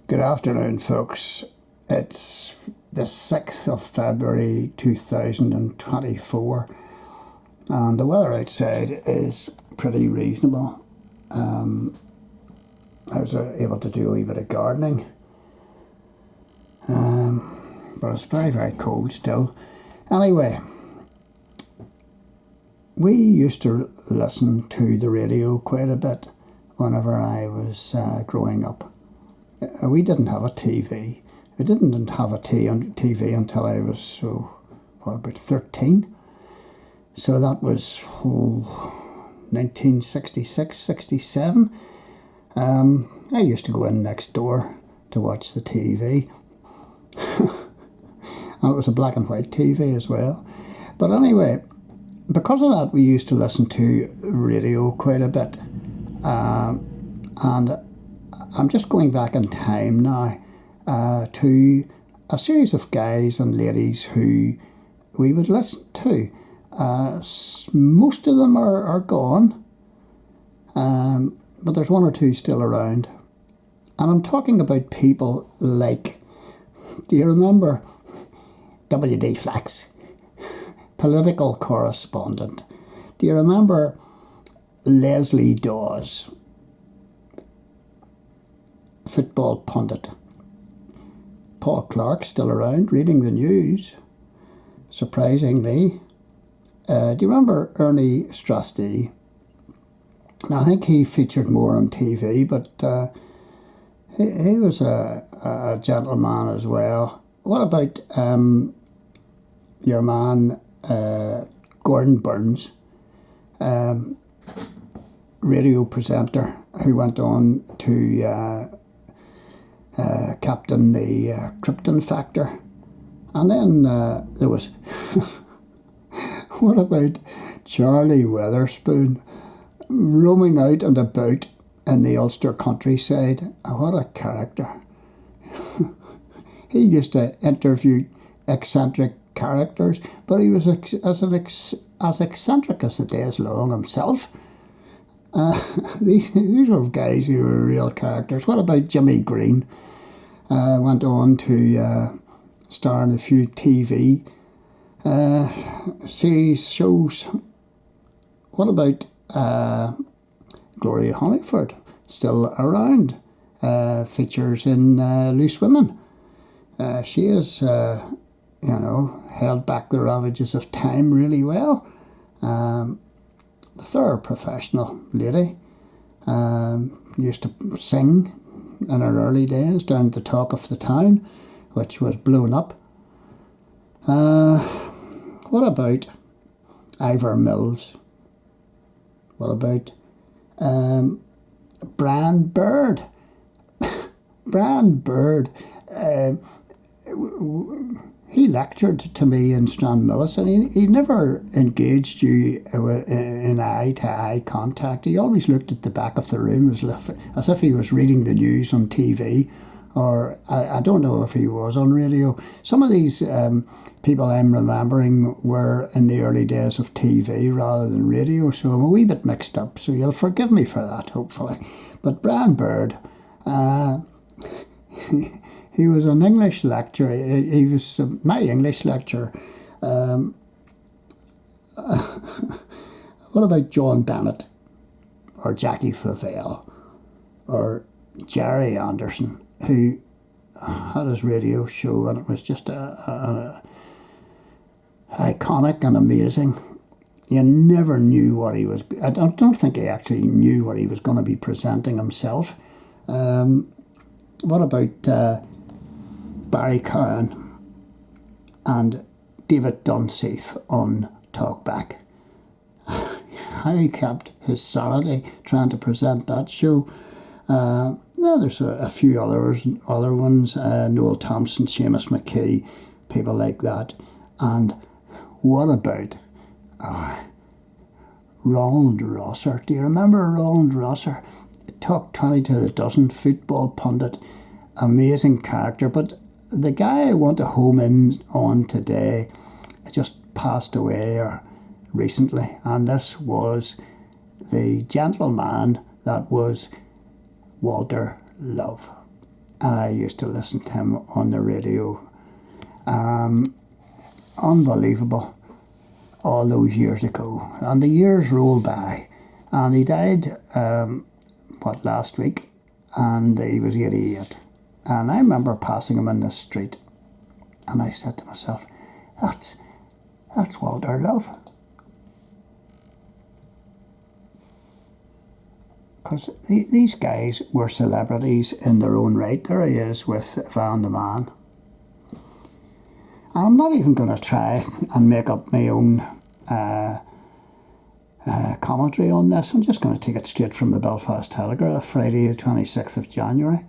Good afternoon, folks. It's the 6th of February 2024, and the weather outside is pretty reasonable. I was able to do a wee bit of gardening, but it's very, very cold still. Anyway, we used to listen to the radio quite a bit whenever I was growing up. We didn't have a TV. I didn't have a TV until I was, about 13. So that was 1966, 67. I used to go in next door to watch the TV. And it was a black and white TV as well. But anyway, because of that, we used to listen to radio quite a bit. And I'm just going back in time now to a series of guys and ladies who we would listen to. Most of them are gone, but there's one or two still around. And I'm talking about people like, do you remember W.D. Flax, political correspondent? Do you remember Leslie Dawes, football pundit? Paul Clark, still around, reading the news, surprisingly. Do you remember Ernie Strasty? Now, I think he featured more on TV, but he was a gentleman as well. What about your man, Gordon Burns, radio presenter who went on to captain the Krypton Factor? And then there was, what about Charlie Weatherspoon, roaming out and about in the Ulster countryside? What a character. He used to interview eccentric characters, but he was as eccentric as the day is long himself. These were guys who were real characters. What about Jimmy Green? Went on to star in a few TV series, shows. What about Gloria Honeyford? Still around. Features in Loose Women. She has, held back the ravages of time really well. The third professional lady, used to sing in her early days down the Talk of the Town, which was blown up. What about Ivor Mills? What about Bran Bird? Bran Bird, he lectured to me in Stranmillis, and he never engaged you in eye-to-eye contact. He always looked at the back of the room as if he was reading the news on TV, or I don't know if he was on radio. Some of these people I'm remembering were in the early days of TV rather than radio, so I'm a wee bit mixed up, so you'll forgive me for that, hopefully. But Bran Bird, he was an English lecturer. He was my English lecturer. What about John Bennett, or Jackie Flavelle, or Jerry Anderson, who had his radio show, and it was just iconic and amazing. You never knew what he was. I don't think he actually knew what he was going to be presenting himself. What about Barry Cowan and David Dunseith on Talkback? How he kept his sanity trying to present that show. There's a few other ones, Noel Thompson, Seamus McKee, people like that. And what about Roland Rosser? Do you remember Roland Rosser? Talk 20 to the dozen, football pundit, amazing character. But the guy I want to home in on today just passed away recently, and this was the gentleman that was Walter Love. and I used to listen to him on the radio. Unbelievable, all those years ago. And the years roll by, and he died, last week, and he was 88. And I remember passing him in the street, and I said to myself, that's Walter Love. Because these guys were celebrities in their own right. There he is with Van the Man. And I'm not even going to try and make up my own commentary on this. I'm just going to take it straight from the Belfast Telegraph, Friday the 26th of January.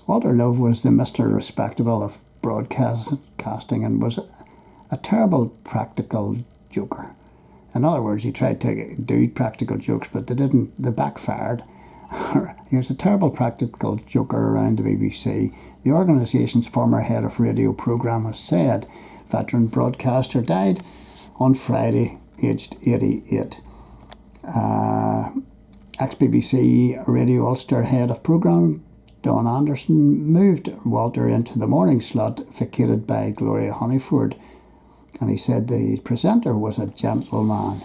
Walter Love was the Mr. Respectable of broadcasting and was a terrible practical joker. In other words, he tried to do practical jokes, but they backfired. He was a terrible practical joker around the BBC. The organisation's former head of radio programme has said veteran broadcaster died on Friday, aged 88. Ex-BBC Radio Ulster head of programme Don Anderson moved Walter into the morning slot vacated by Gloria Honeyford. And he said the presenter was a gentleman.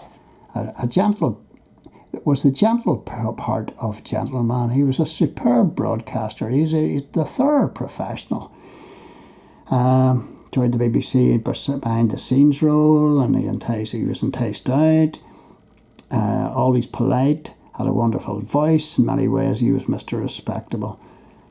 Was the gentle part of gentleman. He was a superb broadcaster. He's the third professional. Joined the BBC behind the scenes role, and he was enticed out. Always polite, had a wonderful voice. In many ways, he was Mr. Respectable.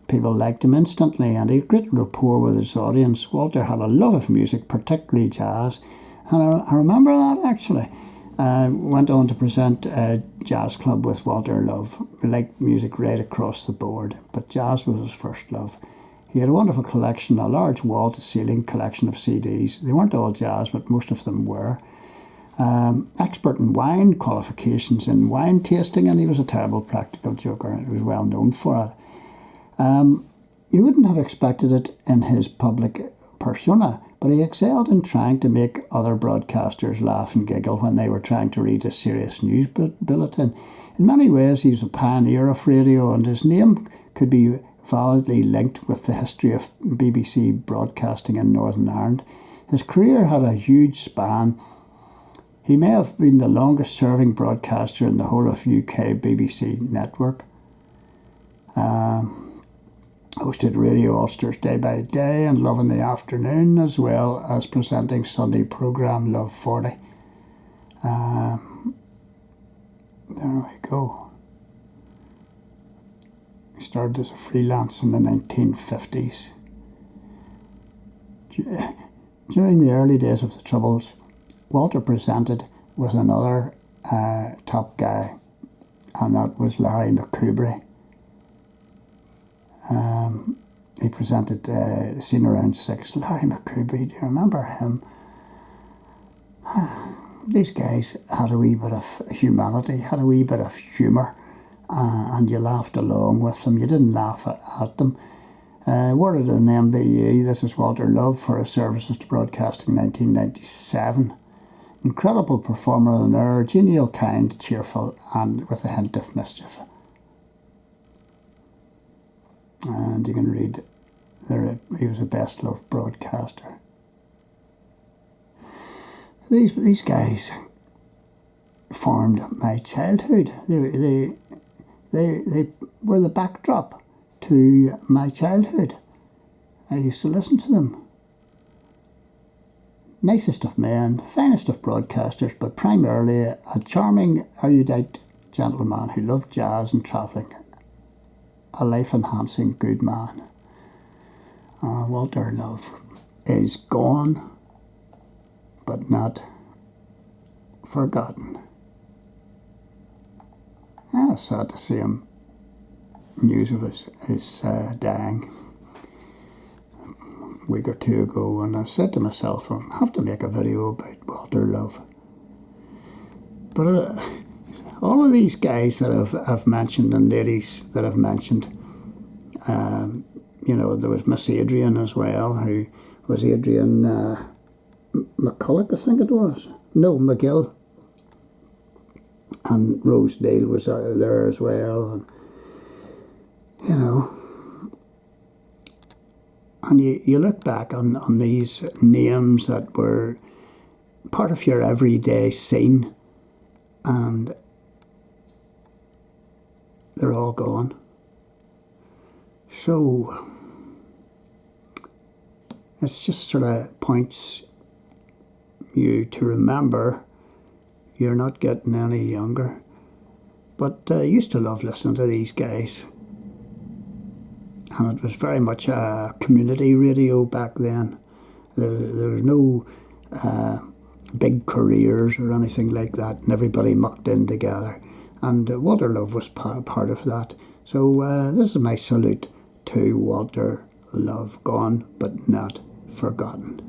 People liked him instantly, and he had great rapport with his audience. Walter had a love of music, particularly jazz, and I remember that actually. Went on to present a jazz club with Walter Love. He liked music right across the board, but jazz was his first love. He had a wonderful collection, a large wall-to-ceiling collection of CDs. They weren't all jazz, but most of them were. Expert in wine, qualifications in wine tasting, and he was a terrible practical joker. He was well known for it. You wouldn't have expected it in his public persona, but he excelled in trying to make other broadcasters laugh and giggle when they were trying to read a serious news bulletin. In many ways, he's a pioneer of radio, and his name could be validly linked with the history of BBC broadcasting in Northern Ireland. His career had a huge span. He may have been the longest serving broadcaster in the whole of UK BBC network. Hosted Radio Ulster's Day by Day and Love in the Afternoon, as well as presenting Sunday programme Love 40. There we go. He started as a freelance in the 1950s. During the early days of the Troubles, Walter presented with another top guy, and that was Larry McCoubrey. He presented Scene Around 6. Larry McCoubrey, do you remember him? These guys had a wee bit of humanity, had a wee bit of humour, and you laughed along with them. You didn't laugh at them. Awarded an MBE, this is Walter Love, for his services to broadcasting in 1997. Incredible performer on air, genial, kind, cheerful, and with a hint of mischief. And you can read there, he was a best loved broadcaster. These guys formed my childhood. They were the backdrop to my childhood. I used to listen to them. Nicest of men, finest of broadcasters, but primarily a charming, erudite gentleman who loved jazz and travelling. A life-enhancing good man. Walter Love is gone, but not forgotten. It's sad to see him. News of his dying a week or two ago, and I said to myself, I'll have to make a video about Walter Love. But all of these guys that I've mentioned, and ladies that I've mentioned, there was Miss Adrian as well, who was Adrian McCulloch, I think it was. No, McGill. And Rose Dale was there as well. And, And you look back on these names that were part of your everyday scene, and they're all gone. So it's just sort of points you to remember you're not getting any younger. But I used to love listening to these guys. And it was very much a community radio back then. There was no big careers or anything like that, and everybody mucked in together. And Walter Love was part of that. So this is my salute to Walter Love, gone but not forgotten.